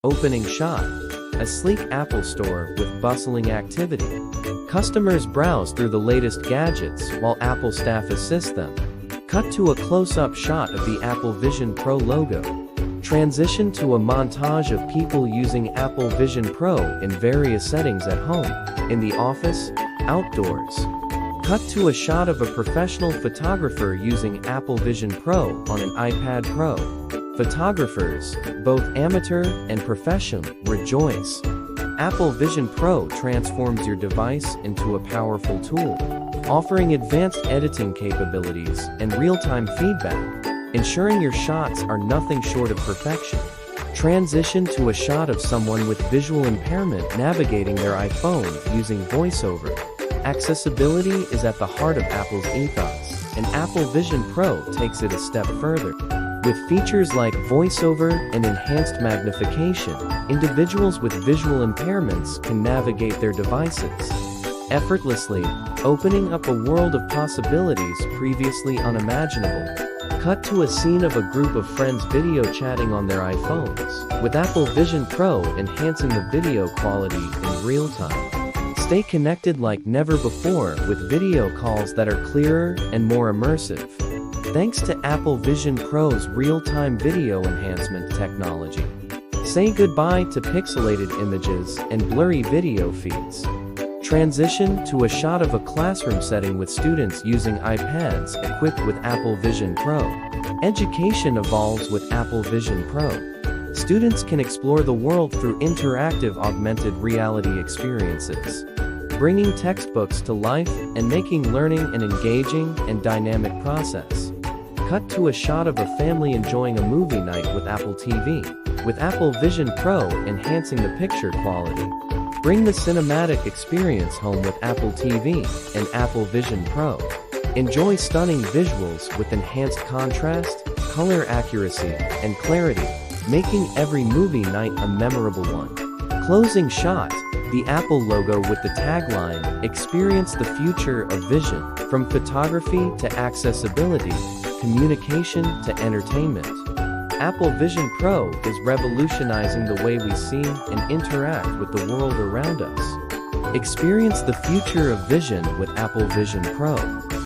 Opening shot. A sleek Apple store with bustling activity. Customers browse through the latest gadgets while Apple staff assist them. Cut to a close-up shot of the Apple Vision Pro logo. Transition to a montage of people using Apple Vision Pro in various settings at home, in the office, outdoors. Cut to a shot of a professional photographer using Apple Vision Pro on an iPad Pro. Photographers, both amateur and professional, rejoice. Apple Vision Pro transforms your device into a powerful tool, offering advanced editing capabilities and real-time feedback, ensuring your shots are nothing short of perfection. Transition to a shot of someone with visual impairment navigating their iPhone using VoiceOver. Accessibility is at the heart of Apple's ethos, and Apple Vision Pro takes it a step further. With features like VoiceOver and enhanced magnification, individuals with visual impairments can navigate their devices effortlessly, opening up a world of possibilities previously unimaginable. Cut to a scene of a group of friends video chatting on their iPhones, with Apple Vision Pro enhancing the video quality in real time. Stay connected like never before with video calls that are clearer and more immersive, thanks to Apple Vision Pro's real-time video enhancement technology. Say goodbye to pixelated images and blurry video feeds. Transition to a shot of a classroom setting with students using iPads equipped with Apple Vision Pro. Education evolves with Apple Vision Pro. Students can explore the world through interactive augmented reality experiences, bringing textbooks to life and making learning an engaging and dynamic process. Cut to a shot of a family enjoying a movie night with Apple TV, with Apple Vision Pro enhancing the picture quality. Bring the cinematic experience home with Apple TV and Apple Vision Pro. Enjoy stunning visuals with enhanced contrast, color accuracy, and clarity, making every movie night a memorable one. Closing shot. The Apple logo with the tagline, "Experience the future of vision," from photography to accessibility, communication to entertainment. Apple Vision Pro is revolutionizing the way we see and interact with the world around us. Experience the future of vision with Apple Vision Pro.